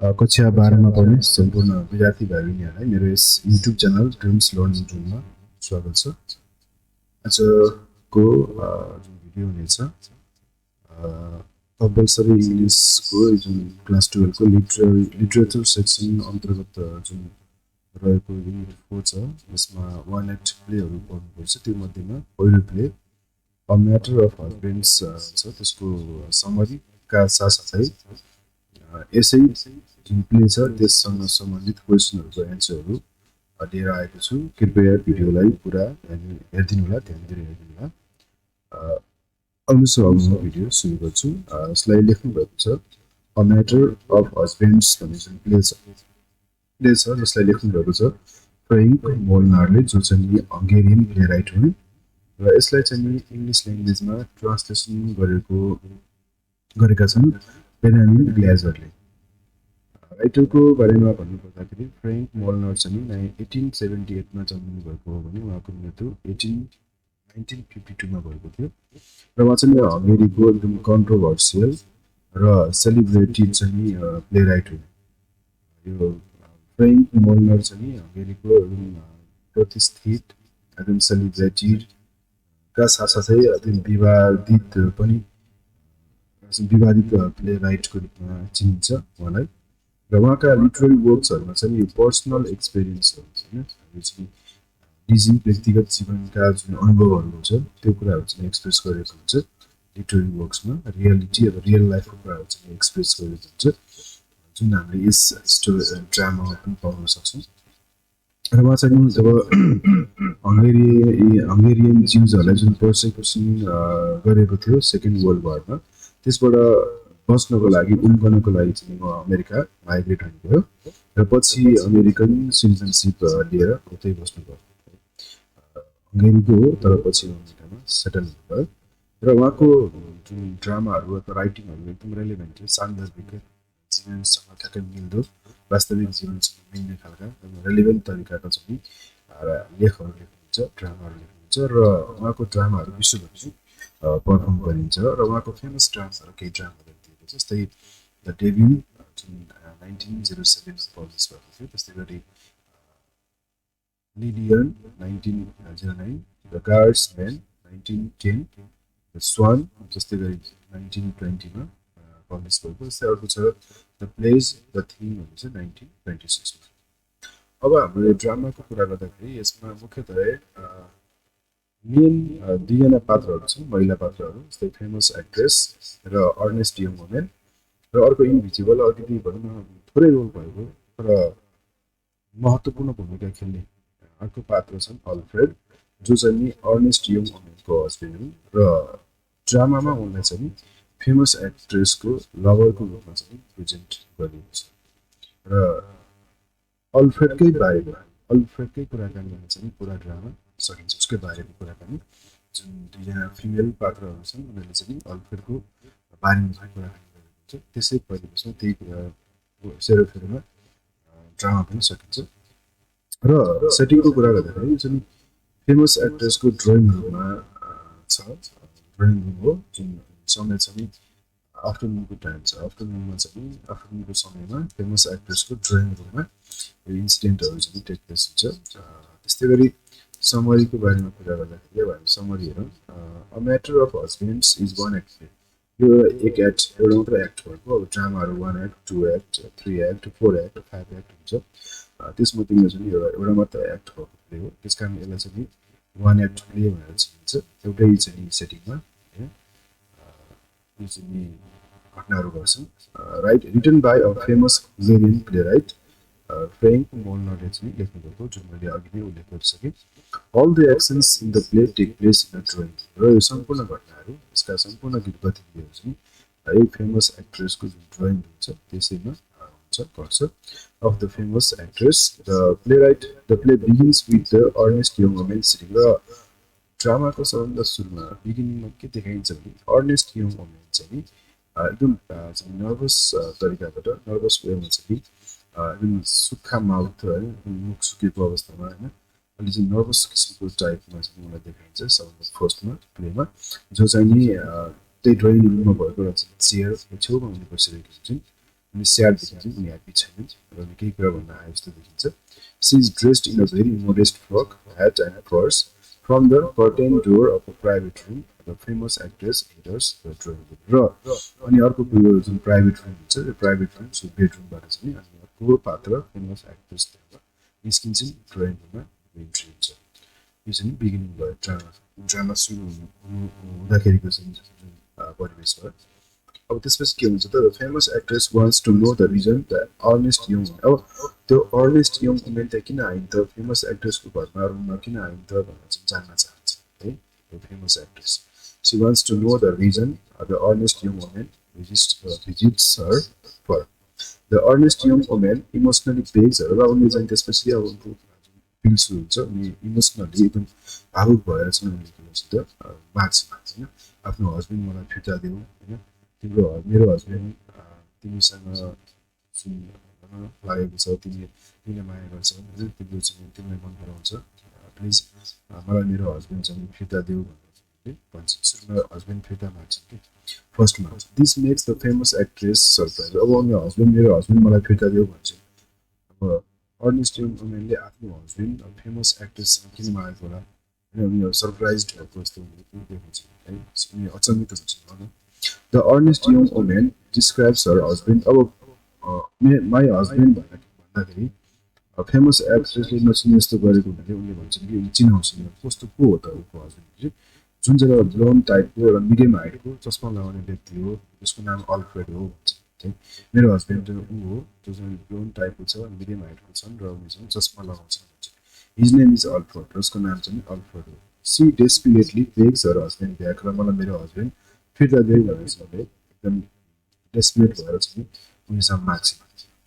कक्षा 12 मा पढ्ने सम्पूर्ण विद्यार्थी भाइ बहिनीहरूलाई मेरो यस युट्युब च्यानल ड्रिम्स लर्निङ रुममा स्वागत छ। आजको जुन भिडियो हुनेछ कम्पल्सरी इङ्ग्लिसको जुन क्लास 12 को लिटरेचर सेक्सन अन्तर्गत जुन रहेको युनिट 4 छ यसमा 1 एक्ट प्लेहरू पढ्नुपर्छ। त्यो मध्येमा पहिलो play a matter of husbands छ, त्यसको समरीका साथसाथै यसै जुन प्ले छ त्यससँग सम्बन्धित क्वेसनहरूको एन्सरहरू लिएर आएको छु। कृपया भिडियोलाई पुरा हेरिदिनु होला, ध्यान दिएर हेरिदिनु होला। अनुसार म भिडियो सुरु गर्छु। यसलाई लेख्नु भएको छ अ म्याटर अफ हस्बेन्ड्स भन्ने जुन प्ले छ जसलाई लेख्नु भएको छ फ्रेङ्क मोल्नारले, जो चाहिँ हङ्गेरियन प्ले राइट हुन् र यसलाई चाहिँ इङ्ग्लिस ल्याङ्ग्वेजमा ट्रान्सलेसन गरेका छन् बेन्यामिन ग्ल्याजरले। राइटरको बारेमा भन्नुपर्दाखेरि फ्रेङ्क मोल्नर चाहिँ 1878 मा जन्मिनु भएको हो भने उहाँको मृत्यु 1952 मा भएको थियो र उहाँ चाहिँ हङ्गेरीको एकदम कन्ट्रोभर्सियल र सेलिब्रेटेड चाहिँ प्ले राइट हुन्। यो फ्रेङ्क मोल्नर चाहिँ हङ्गेरीको प्रतिष्ठित एकदम सेलिब्रेटेड का साथसाथै एकदम विवादित प्ले राइटको रूपमा चिनिन्छ उहाँलाई। र उहाँका लिटरेरी वर्क्सहरूमा चाहिँ यो पर्सनल एक्सपिरियन्सहरू होइन, यो चाहिँ निजी व्यक्तिगत जीवनका जुन अनुभवहरू हुन्छ त्यो कुराहरू चाहिँ एक्सप्रेस गरेको हुन्छ लिटरेरी वर्क्समा। रियालिटी अब रियल लाइफको कुराहरू चाहिँ एक्सप्रेस गरेको हुन्छ जुन हामीले यस ड्रामामा पनि पाउन सक्छौँ। र उहाँ चाहिँ जब हङ्गेरियन ज्युजहरूलाई जुन पर्सिक्युसन गरेको थियो सेकेन्ड वर्ल्ड वारमा, त्यसबाट बस्नको लागि उम्कनको लागि चाहिँ उहाँ अमेरिका माइग्रेट हुनुभयो र पछि अमेरिकन सिटिजनसिप लिएर उतै बस्नुभयो। हङ्गेरीको हो तर पछि अमेरिकामा सेटल हुनुभयो र उहाँको जुन ड्रामाहरू अथवा राइटिङहरू एकदम रेलेभेन्ट थियो, सान्दर्भिक, जीवनसँग ठ्याक्कै मिल्दो, वास्तविक जीवनसँग मिल्ने खालका रेलेभेन्ट तरिकाका चाहिँ लेखहरू लेख्नुहुन्छ, ड्रामाहरू लेख्नुहुन्छ र उहाँको ड्रामाहरू विश्वभरि पर्फर्म गरिन्छ। र उहाँको फेमस ड्रामाहरू केही ड्रामाहरू दिएको छ, जस्तै द डेब्यु जुन 1907 मा पब्लिस भएको थियो, त्यस्तै गरी लिलियन 1909, द गार्ड्सम्यान 1910, द स्वान जस्तै गरी 1920 मा पब्लिस भएको। जस्तै अर्को छ द प्लेज द थिङहरू चाहिँ 1926 मा। अब हाम्रो यो ड्रामाको कुरा गर्दाखेरि यसमा मुख्यतः मेन दुईजना पात्रहरू छन्, महिला पात्रहरू, जस्तै फेमस एक्ट्रेस र अर्नेस्ट यङ वुमेन, र अर्को इन्भिजिबल, अलिकति भनौँ न थोरै रोल भएको र महत्त्वपूर्ण भूमिका खेल्ने अर्को पात्र छन् अल्फ्रेड, जो चाहिँ अर्नेस्ट यङ वुमेनको हस्बेन्ड हुन् र ड्रामामा उनलाई चाहिँ फेमस एक्ट्रेसको लभरको रूपमा चाहिँ प्रेजेन्ट गरिएको छ। र अल्फ्रेडकै कुराकानी गर्न चाहिँ पुरा ड्रामा सकिन्छ, उसकै बारेको कुराकानी। जुन दुईजना फिमेल पात्रहरू छन् उनीहरूले चाहिँ अल्फ्रेडको बारेमा चाहिँ कुराकानी गरेको हुन्छ, त्यसै परिवेशमा त्यही कुरा सेरोफेरोमा ड्रामा पनि सकिन्छ। र सेटिङको कुरा गर्दाखेरि चाहिँ फेमस एक्ट्रेसको ड्रइङ रुममा छ, ड्रइङ रुम हो जुन समय चाहिँ आफ्टरनुनको टाइम छ। आफ्टरनुनको समयमा फेमस एक्ट्रेसको ड्रइङ रुममा यो इन्सिडेन्टहरू चाहिँ टेक प्लेस हुन्छ। त्यस्तै गरी समरीको बारेमा कुरा गर्दाखेरि अब हामी समरी हेरौँ। A matter of husbands is 1 act. यो एक एक्ट, एउटा मात्र एक्ट भएको। अब ड्रामाहरू 1 act, 2 act, 3 act, 4 act, 5 act हुन्छ। त्यसमध्येमा चाहिँ एउटा मात्र एक्ट भएको प्ले हो, त्यस कारण यसलाई चाहिँ 1 एक्ट प्ले भनेर चिनिन्छ। एउटै चाहिँ सेटिङमा होइन यो चाहिँ घटनाहरू गर्छन्। Right written by a famous Hungarian playwright Frank मोल्नरले चाहिँ लेख्नुभएको, जुन मैले अघि नै उल्लेख गरिसकेँ। All the actions in the play take place in the drawing. र यो सम्पूर्ण घटनाहरू, यसका सम्पूर्ण गतिविधिहरू चाहिँ एक फेमस एक्ट्रेसको जुन ड्रइङ हुन्छ त्यसैमा गर्छ। Of the famous actress the play begins with the earnest young women sitting. र ड्रामाको सबभन्दा सुरुमा बिगिनिङमा के देखाइन्छ भने अर्नेस्ट यङ वुमेन चाहिँ एकदम नर्भस तरिकाबाट, नर्भस वेमा चाहिँ एकदम सुक्खा माउथ है, मुख सुकेको अवस्थामा होइन, अलि चाहिँ नर्भस किसिमको टाइपमा चाहिँ मलाई देखाइन्छ सबभन्दा फर्स्टमा प्लेमा, जो चाहिँ नि त्यही ड्रइङ रुममा भएको एउटा चेयरको छेउमा उनी बसिरहेको हुन्छन् उनी स्याड देखिन्छ उनी ह्याप्पी छैनन् र उनी केही कुरा भन्न आए जस्तो देखिन्छ she is dressed in a very modest frock hat and purse from the curtain door of a private room the famous actress enters the drawing room र अनि अर्को कुरो जुन प्राइभेट रुम हुन्छ त्यो प्राइभेट रुम सो बेडरुमबाट चाहिँ अनि अर्को पात्र फेमस एक्ट्रेस निस्किन्छन् ड्रइङ रुममा इन्ट्री हुन्छ यो चाहिँ बिगिनिङ भयो ड्रामा सुरु हुँदाखेरिको चाहिँ जुन परिवेश भयो अब त्यसपछि के हुन्छ त famous actress wants to know the reason the earnest young अब त्यो अर्नेस्ट यङ वुमेन त किन आइन् त फेमस एक्ट्रेसको घरमा रुममा किन आइन् त भनेर चाहिँ जान्न चाहन्छ है त्यो famous actress she wants to know the reason the earnest young women visits her for the earnest young women emotionally begs र उनले चाहिँ त्यसपछि अब उनको फिल सुरु हुन्छ अनि इमोसनली एकदम भावुक भएर चाहिँ उनले के भन्छ त माग्छ होइन आफ्नो हस्बेन्ड मलाई फिर्ता देऊ होइन तिम्रो मेरो हस्बेन्ड तिमीसँग जुन लागेको छ तिमीले माया गर्छ होइन तिम्रो चाहिँ तिमीलाई मन पराउँछ प्लिज मलाई मेरो हस्बेन्ड चाहिँ फिर्ता देऊ भनेर भन्छ सुरुमा हस्बेन्ड फिर्ता माग्छ कि फर्स्टमा this makes the famous actress surprise अब उनीहरू हस्बेन्ड मेरो हस्बेन्ड मलाई फिर्ता देऊ भन्छ अब अर्नेस्ट यङ वुमेनले आफ्नो हस्बेन्ड फेमस एक्ट्रेससँग किन मागेको होला होइन उनीहरू सरप्राइज भएको जस्तो देखाउँछ है उनी अचम्मित हुन्छ The earnest young woman describes her husband. My husband भन्दाखेरि फेमस एक्ट्रेसले नचिने जस्तो गरेको हुनाले उनले भन्छन् कि चिनाउँछ कस्तो को हो त उनको हस्बेन्ड जुन चाहिँ ब्राउन टाइपको एउटा मिडियम हाइटको चस्मा लगाउने व्यक्ति हो जसको नाम अल्फ्रेड हो भन्छ मेरो हस्बेन्ड ऊ हो जो चाहिँ ब्राउन टाइपको छ मिडियम हाइटको छन् र उनी चाहिँ चस्मा लगाउँछ भन्छ हिज नेम इज अल्फ्रेड र उसको नाम चाहिँ अल्फ्रेड हो she desperately begs her husband back र मलाई मेरो हस्बेन्ड फिर्ता देऊ भनेर चाहिँ एकदम डेस्परेट भएर चाहिँ उनीसँग माग्छ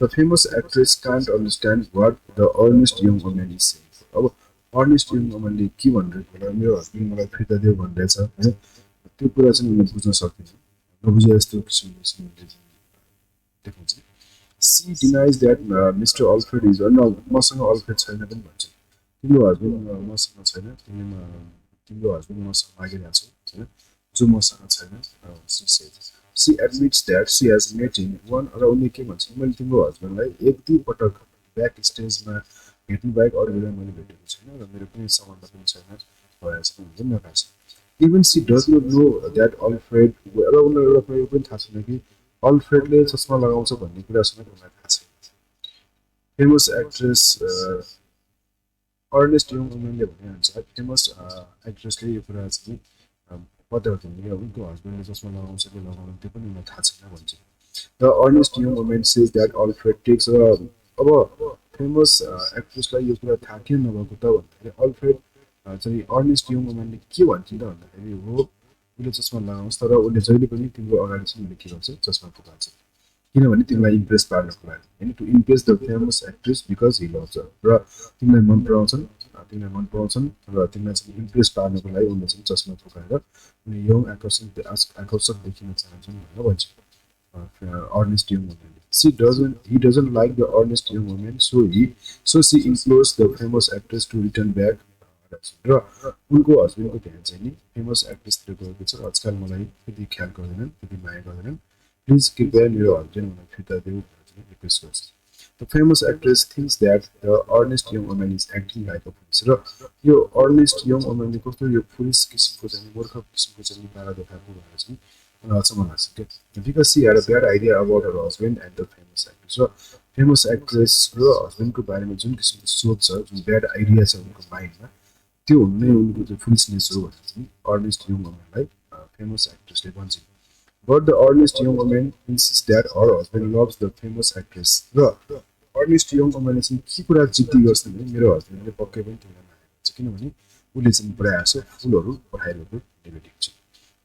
the famous actress can't understand what the earnest young women is saying अब अर्नेस्ट यङ वुमेनले के भनिरहेको होला मेरो हस्बेन्ड मलाई फिर्ता देऊ भनिरहेछ होइन त्यो कुरा चाहिँ उनीहरूले बुझ्न सक्दैन नबुझे जस्तो किसिमले देखाउँछ she denies that mister Alfred is मसँग अल्फ्रेड छैन पनि भन्छ तिम्रो हस्बेन्ड मसँग छैन तिम्रो हस्बेन्ड मसँग मागिरहेको छ होइन जो मसँग छैन she admits that she has met him once र उनले के भन्छ मैले तिम्रो हस्बेन्डलाई एक दुई पटक ब्याक स्टेजमा भेट्नु बाहेक अरू बेला मैले भेटेको छैन र मेरो कुनै सम्बन्ध पनि छैन भएर चाहिँ हुन्छ नथाहा छ even she does not know that Alfred र उनीहरू एउटा कुरा पनि थाहा छैन कि अल्फ्रेडले चस्मा लगाउँछ भन्ने कुरा समेत उनीहरूलाई थाहा छैन फेमस एक्ट्रेस अर्नेस्ट यङ वुमेनले भनेअनुसार फेमस एक्ट्रेसले यो कुरा चाहिँ बताउँदैन कि उनको हस्बेन्डले चस्मा लगाउँछ कि लगाउनु त्यो पनि उनीलाई थाहा छैन भन्छ the earnest young women says that Alfred takes अब फेमस एक्ट्रेसलाई यो कुरा थाहा किन नभएको त भन्दाखेरि अल्फ्रेड चाहिँ अर्नेस्ट यङ वुमेनले के भन्छ त भन्दाखेरि हो उसले चस्मा लगाउँछ तर उसले जहिले पनि तिम्रो अगाडि चाहिँ उसले के गर्छ चस्मा पुगाल्छ किनभने तिमीलाई इम्प्रेस पार्नको लागि होइन to impress the famous actress because he loves र तिमीलाई मन पराउँछन् र तिमीलाई चाहिँ इम्प्रेस पार्नको लागि उनले चाहिँ चस्मा फुकाएर उनी यङ आकर्षक देखिन चाहन्छन् भनेर भन्छ अर्नेस्ट यङ वुमेनले he doesn't like the earnest young woman so she implores the famous actress to return back र उनको हस्बेन्डको ध्यान चाहिँ नि फेमस एक्ट्रेसतिर गएको छ आजकल मलाई त्यति ख्याल गर्दैनन् त्यति माया गर्दैनन् प्लिज कृपया मेरो हस्बेन्ड मलाई फिर्ता देऊ भनेर रिक्वेस्ट गर्छ the famous actress thinks that the earnest young women is acting like a police र यो अर्नेस्ट यङ वुमेनले कस्तो यो पुलिस किसिमको चाहिँ मूर्ख किसिमको चाहिँ पारा देखाएको भनेर चाहिँ मलाई अचम्म लाग्छ क्या because C had a bad idea about her husband and the famous actress र फेमस एक्ट्रेस र हस्बेन्डको बारेमा जुन किसिमको सोच छ जुन ब्याड आइडिया छ उनको माइन्डमा त्यो हुनु नै उनको चाहिँ फुलिसनेस हो भनेर चाहिँ अर्नेस्ट यङ वुमेनलाई फेमस एक्ट्रेसले भन्छ but the earnest young women insist that her husband loves the famous actress र अर्नेस्ट यङ वुमेनले चाहिँ के कुरा जिद्दी गर्छ भने मेरो हस्बेन्डले पक्कै पनि तिमीलाई माया गर्छ किनभने उसले चाहिँ प्रायः जसो फुलहरू पठाइरहेको नेगेटिभ छ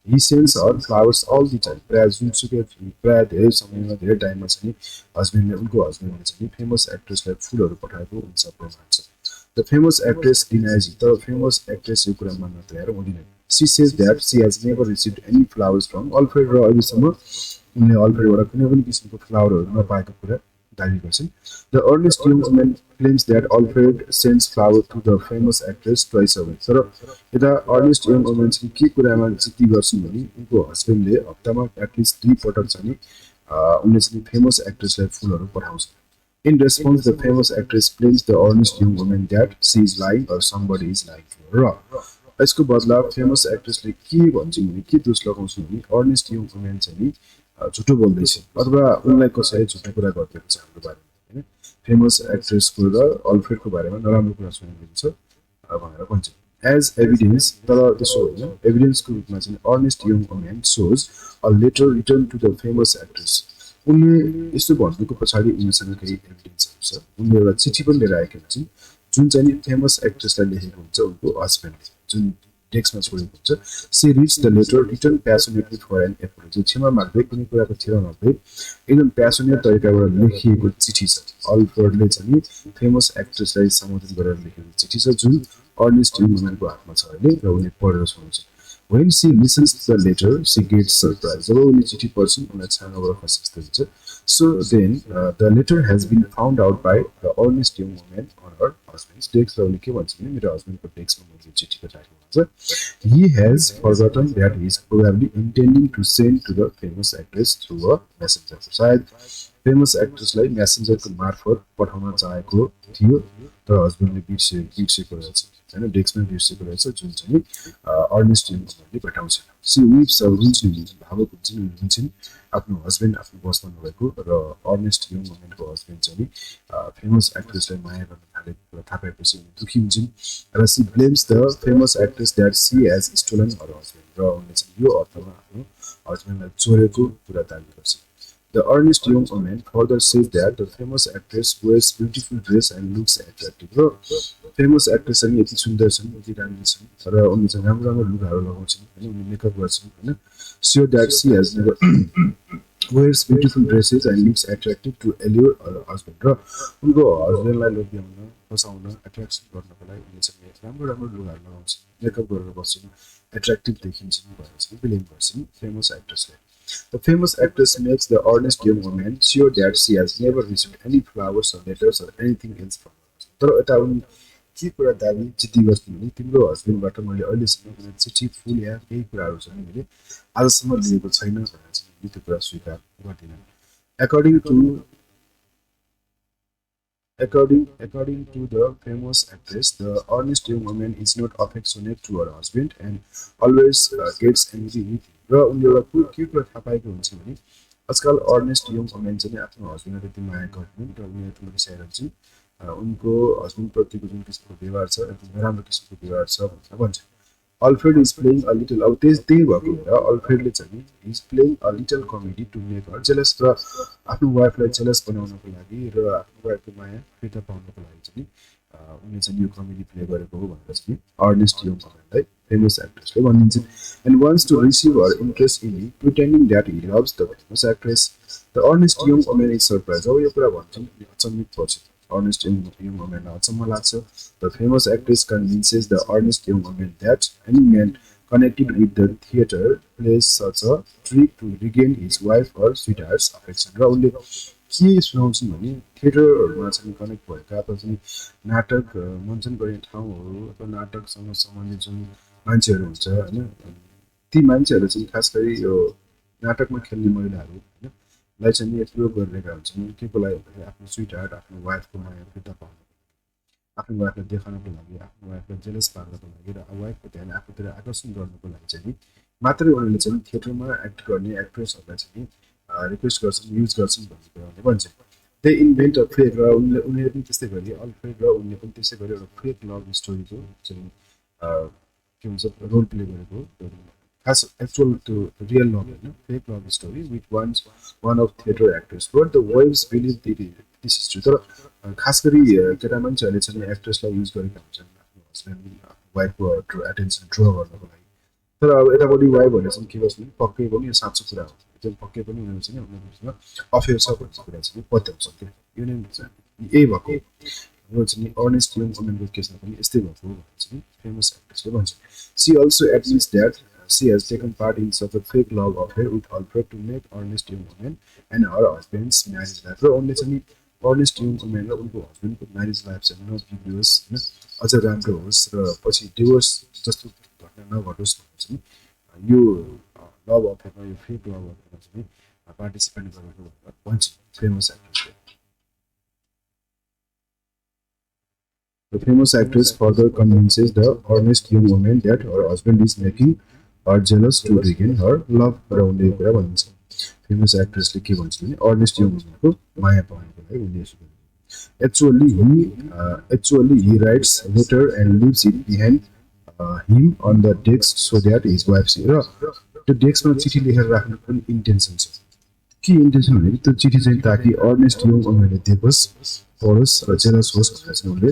he sends her flowers all the time प्रायः जुनसुकै प्रायः धेरै समयमा धेरै टाइममा चाहिँ हस्बेन्डले उनको हस्बेन्डले चाहिँ फेमस एक्ट्रेसलाई फुलहरू पठाएको हुन्छ प्रमाण छ द फेमस एक्ट्रेस डिनाइज तर फेमस एक्ट्रेस यो कुरा मान्न तयार हुँदैन she says that she has never received any flowers from Alfred र अहिलेसम्म उनले अल्फ्रेडबाट कुनै पनि किसिमको फ्लावरहरू नपाएको कुरा दाबी गर्छन् the earnest young women claims that Alfred sends flower to the famous actress twice a week तर यता अर्नेस्ट यङ वुमेन चाहिँ के कुरामा जिद्दी गर्छन् भने उनको हस्बेन्डले हप्तामा एटलिस्ट 2 पटक चाहिँ उनले चाहिँ फेमस एक्ट्रेसलाई फुलहरू पठाउँछ In response, the famous actress blames the earnest young woman that she is lying or somebody is lying to her. यसको बदला फेमस एक्ट्रेसले के भन्छ भने के दोष लगाउँछ भने अर्नेस्ट यङ वुमेन चाहिँ नि झुटो बोल्दैछ अथवा उनलाई कसैले झुटो कुरा गरिदिएको छ हाम्रो बारेमा हैन फेमस एक्ट्रेसको र अल्फ्रेडको बारेमा नराम्रो कुरा सुनिएको छ भनेर भन्छ एज एभिडेन्स तर त्यसो होइन एभिडेन्सको रूपमा चाहिँ earnest young women shows a letter return to the famous actress उनले यस्तो भन्नुको पछाडि उनीसँग केही एभिडेन्सहरू छ उनले एउटा चिठी पनि लिएर आएका हुन्छन् जुन चाहिँ नि फेमस एक्ट्रेसलाई लेखेको हुन्छ उनको हस्बेन्डले जुन टेक्स्टमा छोडेको हुन्छ she reach the letter return passionately for an apology क्षमा माग्दै कुनै कुराको क्षमा माग्दै एकदम प्यासनेट तरिकाबाट लेखिएको चिठी छ अल्फ्रेडले चाहिँ फेमस एक्ट्रेसलाई सम्बोधन गरेर लेखेको चिठी छ जुन अर्नेस्ट यङ वुमेनको हातमा छ अहिले र उनले पढेर सुनाउँछ When she listens to the letter, she gets surprised. जब उनले चिठी पढ्छन् उनलाई छानाबाट खसिस्तो हुन्छ So then, the letter has been found out by the earnest young woman on her husband's desk. र उनले के भन्छ भने मेरो हस्बेन्डको डेस्कमा मैले चिठी पठाएको हुन्छ He has forgotten that he is probably intending to send to the famous actress through a messenger. सायद फेमस एक्ट्रेसलाई मेसेन्जरको मार्फत पठाउन चाहेको थियो तर हस्बेन्डले बिर्सेको रहेछ होइन डेस्कमा बिर्सेको रहेछ जुन चाहिँ अर्नेस्ट यङ वुमेनले पठाउँछ सी विप्स रुन्छन् भावुक हुन्छन् रुन्छन् आफ्नो हस्बेन्ड आफ्नो बसमा नभएको र अर्नेस्ट यङ वुमेनको हस्बेन्ड चाहिँ फेमस एक्ट्रेसलाई माया गर्न थालेको कुरा थाहा पाएपछि उनी दुखी हुन्छन् र she blames the famous actress that she has stolen her husband र उनले चाहिँ यो अर्थमा आफ्नो हस्बेन्डलाई चोरेको कुरा दाबी गर्छ The earnest young woman further says that the famous actress wears beautiful dress and looks attractive. र फेमस एक्ट्रेस पनि यति सुन्दर छन् यति राम्रो छन् र उनले चाहिँ राम्रो राम्रो लुगाहरू लगाउँछन् होइन उनले मेकअप गर्छन् होइन sure that she has never wears beautiful dresses and looks attractive to allure her husband. र उनको हस्बेन्डलाई लोभ्याउन फसाउन एट्र्याक्सन गर्नको लागि उनले चाहिँ राम्रो राम्रो लुगाहरू लगाउँछन् मेकअप गरेर बस्छन् एट्र्याक्टिभ देखिन्छन् भनेर चाहिँ ब्लेम गर्छन् famous एक्ट्रेसलाई The famous actress makes the earnest young woman sure that she has never received any flowers or letters or anything else from her husband. तर यता उनी के कुरा दाबी जिद्दी गर्छन् भने तिम्रो हस्बेन्डबाट मैले अहिलेसम्म कुनै चिठी फुल या केही कुराहरू छ मैले आजसम्म लिएको छैन भनेर चाहिँ त्यो कुरा स्वीकार गर्दिनन् According to the famous actress, the earnest young woman is not affectionate to her husband and always gets angry with him. र उनले एउटा के कुरा थाहा पाएको हुन्छ भने आजकल अर्नेस्ट यङ वुमेन चाहिँ आफ्नो हस्बेन्डलाई त्यति माया गर्दैनन् र उनीहरू ठुलो विषयहरू चाहिँ उनको हस्बेन्डप्रतिको जुन किसिमको व्यवहार छ एकदम नराम्रो किसिमको व्यवहार छ भनेर भन्छ Alfred is playing a little अब त्यही भएको भएर अल्फ्रेडले चाहिँ is playing a little comedy to make her jealous र आफ्नो वाइफलाई जेलस बनाउनको लागि र आफ्नो वाइफको माया फिर्ता पाउनको लागि चाहिँ उनले चाहिँ यो कमेडी प्ले गरेको हो भनेर चाहिँ अर्नेस्ट यङ वुमेनलाई famous actressले भनिन्छन् and wants to receive her interest in him, pretending that he loves the famous actress. The earnest young woman is surprised. अब यो कुरा भन्छन् अचम्मित पर्छ earnest young woman अचम्म लाग्छ The famous actress convinces the earnest young woman that any man connected with the theater plays such a trick to regain his wife or sweetheart's affection. र उनले के सुनाउँछन् भने थिएटरहरूमा चाहिँ कनेक्ट भएका अथवा चाहिँ नाटक मञ्चन गर्ने ठाउँहरू अथवा नाटकसँग सम्बन्धित जुन मान्छेहरू हुन्छ होइन ती मान्छेहरू चाहिँ खास गरी यो नाटकमा खेल्ने महिलाहरू होइन लाई चाहिँ प्रयोग गरिरहेका हुन्छन् के को लागि भन्दाखेरि आफ्नो स्विट हार्ट आफ्नो वाइफको माया फिर्ता पाउनको आफ्नो वाइफलाई देखाउनको लागि आफ्नो वाइफलाई जेलस पार्नको लागि र वाइफको ध्यान आफूतिर आकर्षण गर्नको लागि चाहिँ मात्रै उनीहरूले चाहिँ थिएटरमा एक्ट गर्ने एक्ट्रेसहरूलाई चाहिँ रिक्वेस्ट गर्छन् युज गर्छन् भन्ने कुराले भन्छ दे इन्भेन्ट अ फेक र उनीहरूले पनि त्यस्तै गरी अल्फ्रेड र उनले पनि त्यस्तै गरी एउटा फेक लभ स्टोरीको चाहिँ के भन्छ रोल प्ले गरेको खास एक्चुअल त्यो रियल लभ होइन fake love story with one of theatre actress but the wife's believe this is true तर खास गरी केटा मान्छेहरूले चाहिँ एक्ट्रेसलाई युज गरेका हुन्छन् आफ्नो हस्बेन्ड वाइफको एटेन्सन ड्र गर्नको लागि तर अब यतापट्टि वाइफहरूले चाहिँ के गर्छ भने पक्कै पनि यो साँचो कुरा हो एकदम पक्कै पनि उनीहरू चाहिँ उनीहरूसँग अफेयर छ भन्ने कुरा चाहिँ पत्याउँछ क्या यो नै यही भएको र चाहिँ अर्नेस्ट यङ वुमेनको केसमा पनि यस्तै भएको भनेर चाहिँ फेमस एक्ट्रेसले भन्छ she also admits that she has taken part in such a fake love affair with Alfred to make earnest young women and her husband's marriage life र उनले चाहिँ अर्नेस्ट यङ वुमेन र उनको हस्बेन्डको म्यारेज लाइफ चाहिँ नबिग्रियोस् होइन अझ राम्रो होस् र पछि डिभोर्स जस्तो घटना नघटोस् भनेर चाहिँ यो लभ अफेयरमा यो फेक लभ अफेयरमा चाहिँ पार्टिसिपेन्ट गरेको भनेर भन्छ famous एक्ट्रेसले The famous actress further convinces the earnest young woman that her husband is making her jealous to regain her love र उनले यो कुरा भनिन्छ फेमस एक्ट्रेसले के भन्छ भने अर्नेस्ट यङ वुमनको माया पाउनको लागि उनले यसो गरेको actually he writes letter and leaves it behind him on the desk so that his wife see र त्यो डेस्कमा चिठी लेखेर राख्नु पनि इन्टेन्सन छ के इन्टेन्सन भनेको त्यो चिठी चाहिँ ताकि अर्नेस्ट यङ वुमनले देखोस् पढोस् र जेलस होस् भनेर चाहिँ उनले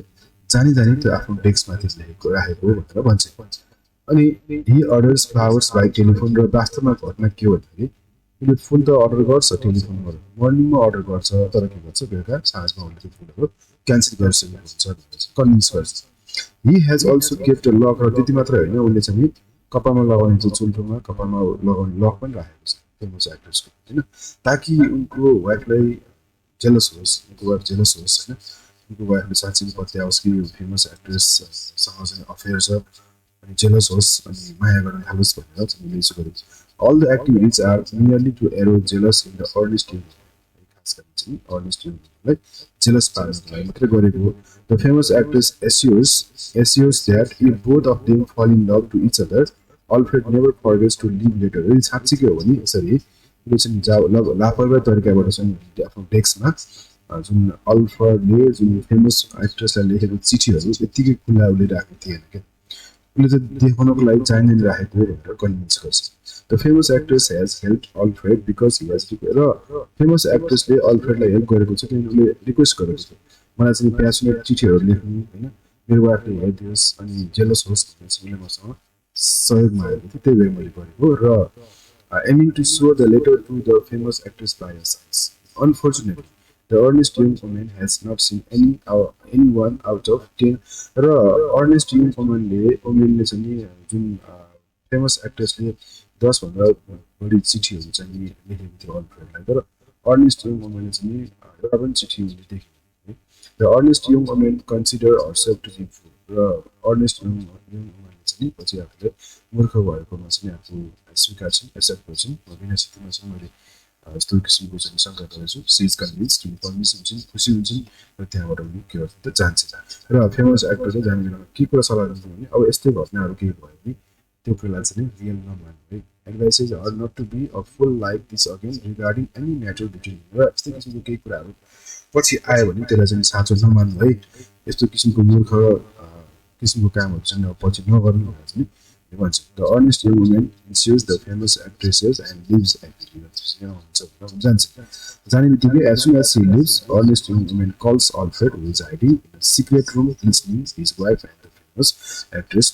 जानी जानी त्यो आफ्नो डेस्कमाथि लेखेको राखेको भनेर भन्छ अनि he orders flowers by telephone र वास्तवमा घटना के हो भन्दाखेरि उसले फुल त अर्डर गर्छ टेलिफोनबाट मर्निङमा अर्डर गर्छ तर के गर्छ बेलुका साँझमा उसले त्यो फुलहरू क्यान्सल गरिसकेको हुन्छ भनेर कन्भिन्स गर्छ he has also kept a luck र त्यति मात्र होइन उसले चाहिँ कपालमा लगाउने चाहिँ चुल्ठोमा कपालमा लगाउने लक पनि राखेको छ फेमस एक्ट्रेसको होइन ताकि उनको वाइफलाई जेलस होस् उनको वाइफ जेलस होस् होइन उनको वाइफले साँच्चै पत्याओस् कि फेमस एक्ट्रेससँग चाहिँ अफेयर छ अनि जेलस होस् अनि माया गर्न थालोस् भनेर चाहिँ उसले यसो गरेको all the activities are nearly to arouse jealous in the earnest young खास गरी चाहिँ अर्नेस्ट युङलाई जेलस पार्नको लागि मात्रै गरेको हो the famous actress assures that if both of them fall in love to each other Alfred never forgets to leave later यदि साँच्चै के हो भने यसरी उसले चाहिँ लापरवाही तरिकाबाट चाहिँ आफ्नो डेस्कमा जुन अल्फ्रेडले जुन फेमस एक्ट्रेसलाई लेखेको चिठीहरू यत्तिकै खुल्ला उसले राखेको थिएन क्या उसले चाहिँ देखाउनको लागि चाहिने राखेको भनेर कन्भिन्स गर्छ the famous actress has help Alfred because he has र फेमस एक्ट्रेसले अल्फ्रेडलाई हेल्प गरेको छ किनभने उसले रिक्वेस्ट गरेको छ मलाई चाहिँ प्यासनेट चिठीहरू लेख्नु होइन मेरो वाइफले हेरिदियोस् अनि जेलस होस् भनेर चाहिँ उसले मसँग सहयोग मागेको थियो त्यही भएर मैले गरेको र aiming to show the letter to the famous actress by her sons. Unfortunately, the earnest young woman has not seen anyone out of 10 र earnest young womanले चाहिँ नि जुन फेमस एक्ट्रेसले 10 भन्दा बढी चिठीहरू चाहिँ लेखेको थियो अल्फ्रेडलाई तर अर्नेस्ट यङ वुमनले चाहिँ एउटा पनि चिठी उसले देखेको the earnest young woman consider herself to be fool र अर्नेस्ट यङ वुमनले चाहिँ पछि आफूले मूर्ख भएकोमा चाहिँ आफू स्वीकार चाहिँ एक्सेप्ट गर्छन् बिना स्थितिमा चाहिँ मैले यस्तो किसिमको चाहिँ शङ्का गरेछु सिज कन्भिन्स कि कन्भिन्स हुन्छन् खुसी हुन्छन् र त्यहाँबाट उनी के गर्छ त जान्छ र फेमस एक्टर चाहिँ जाने बेलामा के कुरा सल्लाह दिन्छ भने अब यस्तै घटनाहरू केही भयो भने त्यो कुरालाई चाहिँ रियल नमान्नु है advices are not to be a fool like this again regarding any matter between र यस्तै किसिमको केही कुराहरू पछि आयो भने त्यसलाई चाहिँ साँचो नमान्नु है यस्तो किसिमको मूर्ख किसिमको कामहरू चाहिँ पछि नगर्नु भनेर चाहिँ भन्छ the earnest young woman ensures the famous actresses and lives happily जान्छ जाने बित्तिकै as soon as she leaves earnest young woman calls Alfred who is hiding in a secret room listening his wife and the famous actress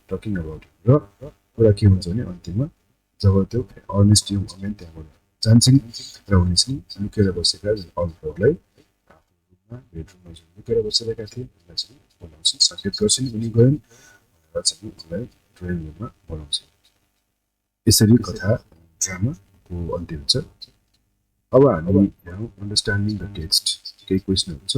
talking about him र कुरा के हुन्छ भने अन्तिममा जब त्यो अर्नेस्ट यङ वुमन त्यहाँबाट जान्छन् र उनी चाहिँ लुकेर बसेका अल्फ्रेडलाई आफ्नो रुममा बेडरुममा जुन लुकेर बसिरहेका थिए उनलाई चाहिँ बोलाउँछन् सङ्केत गर्छन् उनी गइन् र चाहिँ उनलाई ड्रइङ रुममा बोलाउँछ यसरी कथा ड्रामाको अन्त्य हुन्छ अब हामी यहाँ अन्डरस्ट्यान्डिङ द टेक्स्ट केही क्वेसनहरू छ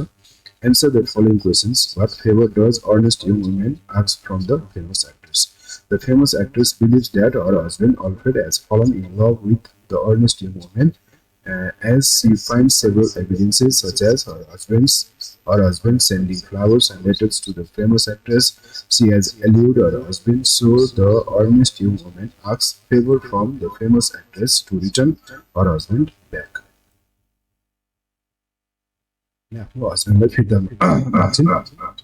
answer the following questions what favour does earnest young woman ask from the famous actress the famous actress believes that her husband Alfred has fallen in love with the earnest young woman as she finds several evidences such as her husband sending flowers and letters to the famous actress. She has allured her husband, so the earnest young woman asks favor from the famous actress to return her husband back.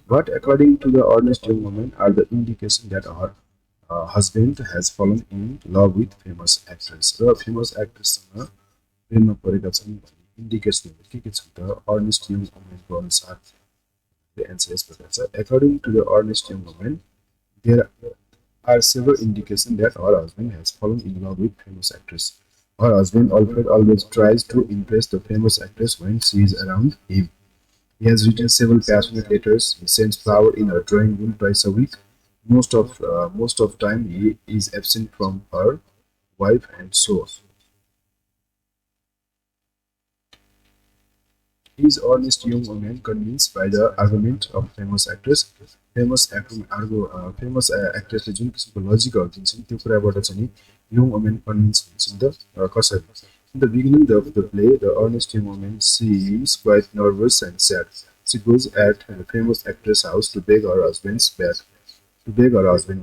But according to the earnest young woman are the indication that her husband has fallen in love with famous actress. The famous actress प्रेममा परेका छन् भन्ने इन्डिकेसनहरू के छ त Ernest young वुमनको अनुसार answer यस प्रकार छ according to the earnest young woman there are several indications that her husband has fallen in love with famous actress her husband Alfred always tries to impress the famous actress when she is around him he has written several passionate letters he sends flower in her drawing room twice a week most of time he is absent from her wife and so on Is earnest young woman convinced by the argument of famous actress? famous actressले जुन किसिमको लजिकहरू दिन्छन् त्यो कुराबाट चाहिँ नि young woman convince हुन्छ नि त कसरी? In the beginning of the play, the earnest young woman seems quite nervous and sad. She goes at the famous actress' house to beg her husband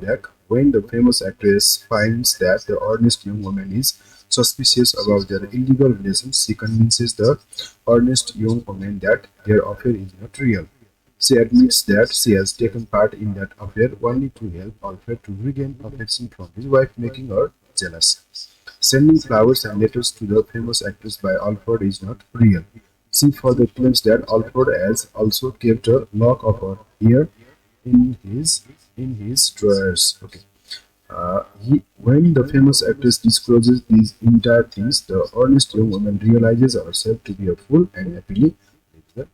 back. When the famous actress finds that the earnest young woman is suspicious about their illegal relations, she convinces the earnest young woman that their affair is not real. She admits that she has taken part in that affair only to help Alfred to regain affection from his wife, making her jealous. Sending flowers and letters to the famous actress by Alfred is not real. She further claims that Alfred has also kept a lock of her hair in his drawers. Okay. When the famous actress discloses these entire things, the earnest young woman realizes herself to be a fool and happily leaves the room.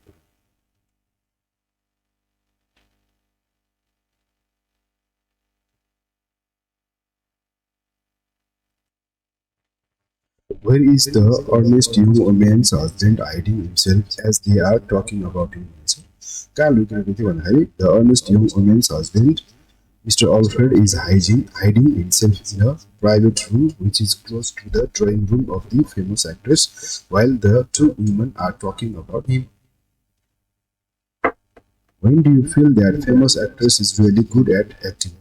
Where is the earnest young woman's husband hiding himself as they are talking about him? कहाँ लुकिरहेको थियो भन्दाखेरि the earnest young woman's husband Mr. Alfred is hiding himself in a private room which is close to the drawing room of the famous actress while the two women are talking about him. When do you feel that famous actress is really good at acting?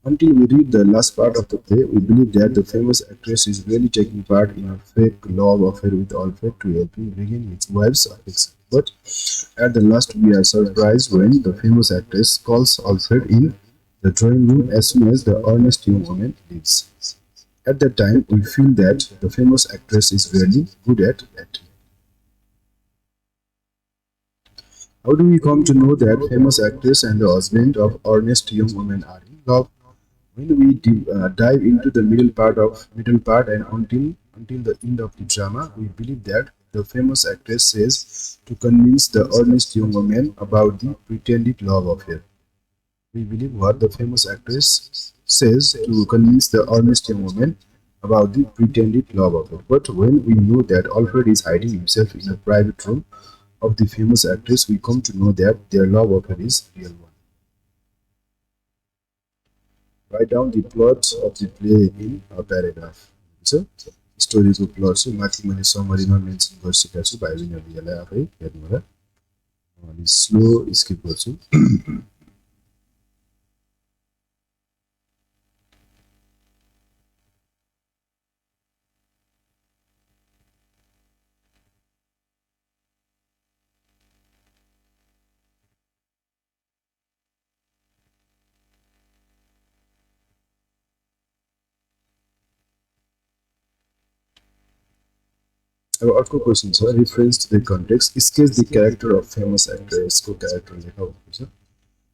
Until we read the last part of the play, we believe that the famous actress is really taking part in a fake love affair with Alfred to help him regain his wife's affection. But at the last, we are surprised when the famous actress calls Alfred in the drawing room as soon as the earnest young woman leaves. At that time, we feel that the famous actress is really good at acting. How do we come to know that famous actress and the husband of earnest young woman are in love? When we dive into the middle part and until the end of the drama, we believe that the famous actress says to convince the earnest young woman about the pretended love affair. We believe what the famous actress says to convince the earnest young woman about the pretended love affair. But when we know that Alfred is hiding himself in a private room of the famous actress, we come to know that their love affair is real one. Write down the plot of the play in a paragraph. So, स्टोरीको plot चाहिँ माथि मैले समरीमा mention गरिसकेको छु भाइ बहिनीहरूले यसलाई आफै हेर्नु होला अनि स्लो स्किप गर्छु अब अर्को क्वेसन छ reference to the context sketch the character of famous एक्ट्रेसको क्यारेक्टर लेखा भनेको छ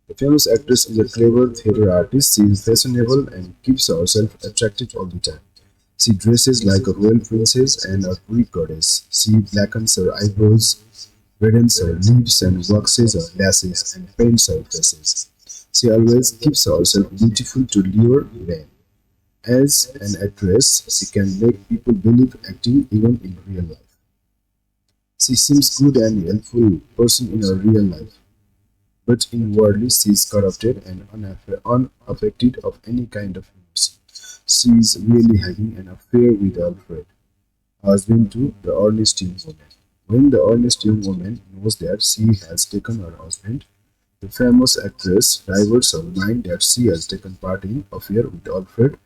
The famous actress is a clever theater artist. She is fashionable and keeps herself attractive all the time. She dresses like a royal princess and a Greek goddess. She blackens her eyebrows, reddens her lips, and waxes her lashes and paints her faces. She always keeps herself beautiful to lure men. As an actress, she can make people believe acting even in real life. She seems good and helpful person in her real life, but inwardly she is corrupted and unaffected of any kind of emotion. She is really having an affair with Alfred, husband to the earnest young woman. When the earnest young woman knows that she has taken her husband, the famous actress diverts her mind that she has taken part in affair with Alfred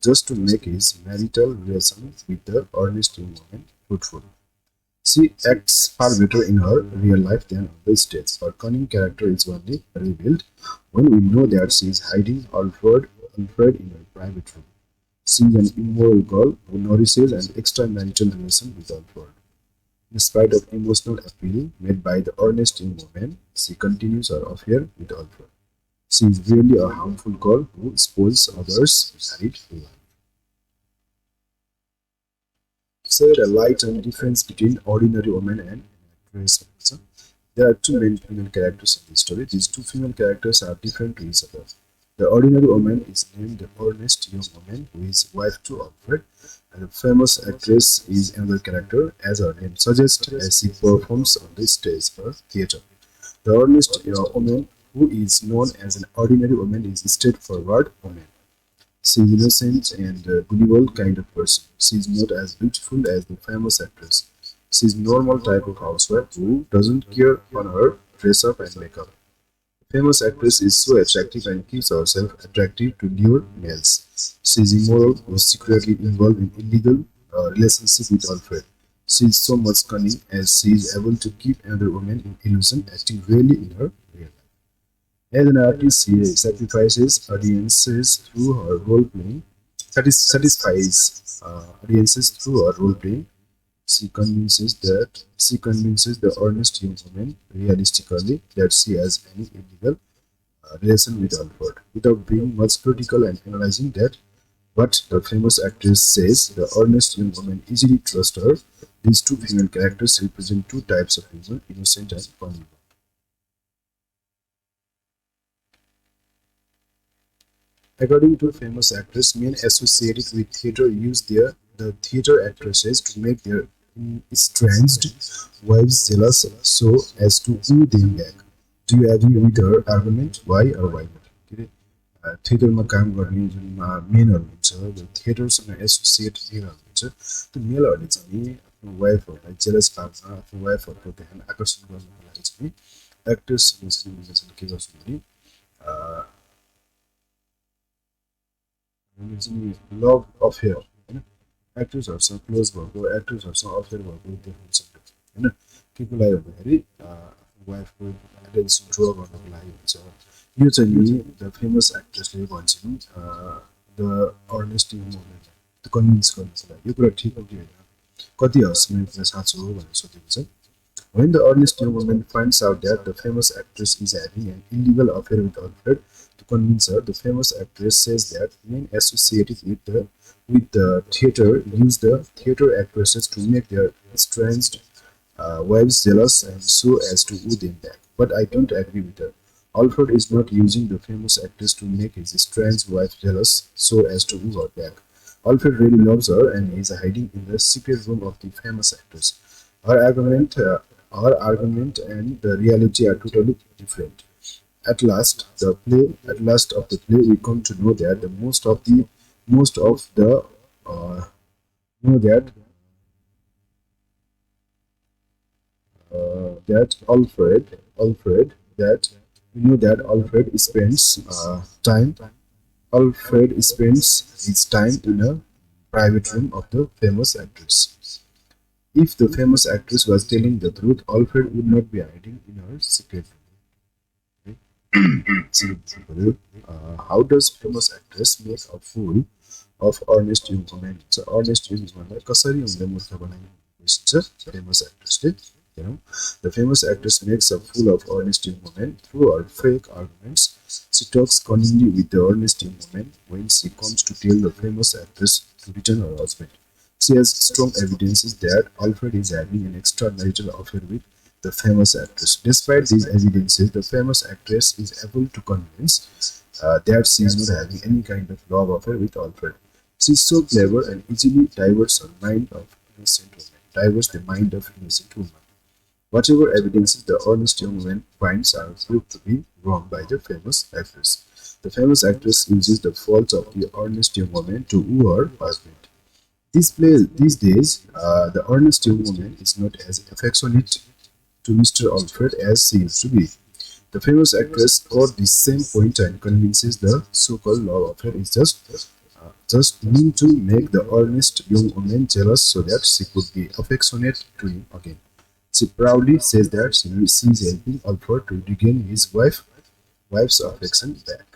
just to make his marital relation with the earnest young woman fruitful. She acts far better in her real life than on the stage. Her cunning character is only revealed when we know that she is hiding Alfred in her private room. She is an immoral girl who nourishes an extramarital relation with Alfred. In spite of emotional appeal made by the earnest young woman, she continues her affair with Alfred. She is really a harmful girl who spoils others' married life. Shed a light on the difference between ordinary woman and actress. There are two main female characters in this story. These two female characters are different to each other. The ordinary woman is named the earnest young woman who is wife to Alfred, The famous actress is another character, as her name suggests, as she performs on the stage for theatre. The earnest woman, who is known as an ordinary woman, is a straightforward woman. She is innocent and gullible kind of person. She is not as beautiful as the famous actress. She is normal type of housewife who doesn't care on her dress up and makeup. The famous actress is so attractive and keeps herself attractive to lure males. She is immoral, who is secretly involved in illegal relationship with Alfred. She is so much cunning as she is able to keep another woman in illusion, acting really in her real life. As an artist, she sacrifices audiences through her role playing, satisfies audiences through her role playing. She convinces the earnest young woman realistically that she has any illegal relation with Alfred, without being much critical and analyzing that what the famous actress says. The earnest young woman easily trusts her. These two female characters represent two types of people, innocent and funny. According to a famous actress, men associated with theatre use the theatre actresses to make their estranged wives jealous so as to woo them back. Do you agree with her argument? Why or why not? के अरे, थिएटरमा काम गर्ने जुन मेनहरू हुन्छ र थिएटरसँग associate मेलहरू हुन्छ त्यो मेलहरूले चाहिँ नि आफ्नो वाइफहरूलाई जेलस पार्न आफ्नो वाइफहरूको ध्यान आकर्षण गर्नको लागि चाहिँ एक्टर्सले चाहिँ उनीहरूले चाहिँ के गर्छन् भने उनीहरू चाहिँ लभ अफेयर होइन एक्ट्रेसहरूसँग क्लोज भएको एक्ट्रेसहरूसँग अफेयर भएको देखाउँछ होइन के को लागि भन्दाखेरि वाइफको एटेन्सन ड्र गर्नको लागि हुन्छ यो चाहिँ नि द फेमस एक्ट्रेसले भन्छन् द अर्नेस्ट मोमेन्ट त्यो कन्भिन्स गर्नको लागि यो कुरा ठिक हो कि होइन कति हदसम्म यो कुरा साँचो हो भनेर सोधेको छ When the earnest young woman finds out that the famous actress is having an illegal affair with Alfred, to convince her, the famous actress says that men associated with the theatre use the theatre actresses to make their estranged wives jealous and so as to woo them back. But I don't agree with her. Alfred is not using the famous actress to make his estranged wife jealous so as to woo her back. Alfred really loves her and is hiding in the secret room of the famous actress. Her argument, her argument and the reality are totally different. At last of the play, we come to know that the most of the know that Alfred that we know that Alfred spends his time in a private room of the famous actress. If the famous actress was telling the truth, Alfred would not be hiding in her secret room. How does famous actress make a fool of earnest young woman? So earnest young woman कसरी उनलाई मूर्ख बनाउने कोसिस famous actressले the famous actress makes a fool of earnest young woman through her fake arguments. She talks cunningly with the earnest young woman when she comes to tell the famous actress to return her husband. She has strong evidences that Alfred is having an extramarital affair with the famous actress. Despite these evidences, the famous actress is able to convince that she is not having any kind of love affair with Alfred. She is so clever and easily diverts the mind of innocent woman. Whatever evidences the earnest young woman finds are proved to be wrong by the famous actress. The famous actress uses the faults of the earnest young woman to woo her husband. These days, the earnest young woman is not as affectionate to Mr. Alfred as she used to be. The famous actress scored the same point and convinces the so-called love affair is just mean to make the earnest young woman jealous so that she could be affectionate to him again. She proudly says that she is helping Alfred to regain his wife's affection back.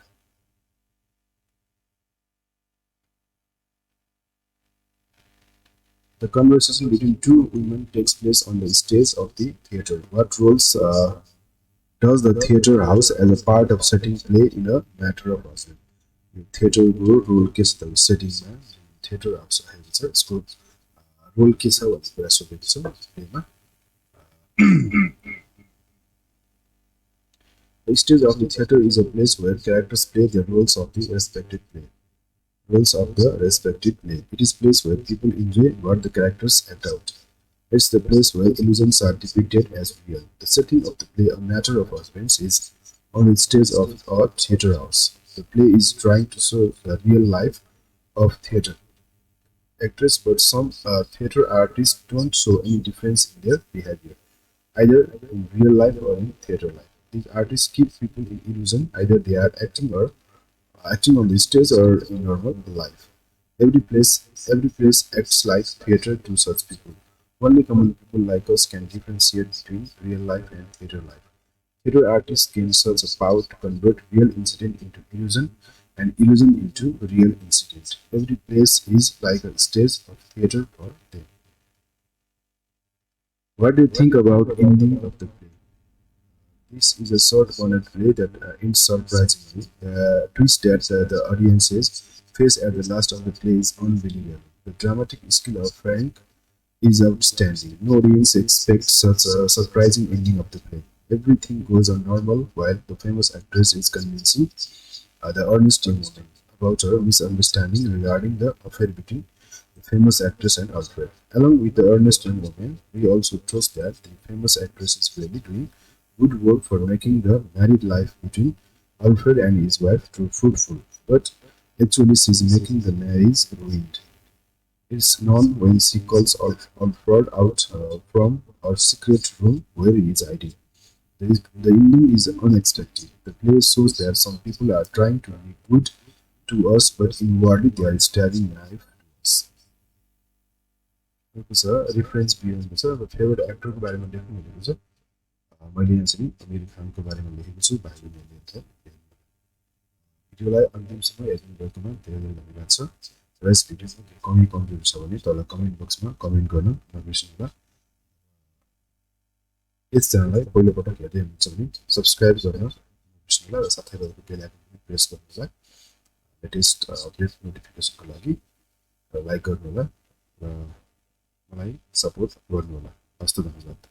The conversation between two women takes place on the stage of the theatre. What roles does the theatre house as a part of setting play in a matter of husband? Theatre role के छ त सेटिङमा theatre house आएको छ यसको role के छ भन्ने कुरा सोधेको छ प्लेमा The stage of the theatre is a place where characters play their roles of the respected play. roles of the respective play. It is place where people enjoy what the characters act out. It's the place where illusions are depicted as real. The setting of the play, A Matter of Husbands, is on the stage of a theatre house. The play is trying to show the real life of theatre actors, but some theatre artists don't show any difference in their behavior, either in real life or in theatre life. These artists keep people in illusion, either they are acting on the stage or in normal life. Every place acts like theatre to such people. Only common people like us can differentiate between real life and theatre life. Theatre artists gain such a power to convert real incident into illusion and illusion into real incident. Every place is like a stage of theatre for them. What do you think about ending of the play? This is a short cornered play that ends surprisingly. The twist that the audiences face at the last of the play is unbelievable. The dramatic skill of Frank is outstanding. No audience expects such a surprising ending of the play. Everything goes on normal while the famous actress is convincing the earnest young woman about her misunderstanding regarding the affair between the famous actress and Alfred. Along with the earnest young woman, we also trust that the famous actress is really doing good work for making the married life between Alfred and his wife too fruitful. But actually, she's making the marriage ruined. It's known when she calls Alfred out from her secret room where he is hiding. The ending is unexpected. The play shows that some people are trying to be good to us, but inwardly they are stabbing knife to us. अर्को छ reference बियोन्डको छ अब favourite एक्टरको बारेमा लेख्नु भनेको छ मैले यहाँ चाहिँ अमिर खानको बारेमा लेखेको छु भाइले हेर्नुहुन्छ भिडियोलाई अन्तिमसम्म हेर्नुभएकोमा धेरै धेरै धन्यवाद छ र यस भिडियोमा केही कमी कमजोरी छ भने तल कमेन्ट बक्समा कमेन्ट गर्न नबिर्सनुहोला यस च्यानललाई पहिलोपटक हेर्दै हुनुहुन्छ भने सब्सक्राइब गर्न नबिर्सनुहोला र साथै गरेको बेल आइकन प्रेस गर्नुहोला लेटेस्ट अपडेट नोटिफिकेसनको लागि लाइक गर्नुहोला र मलाई सपोर्ट गर्नुहोला हस्त धन्यवाद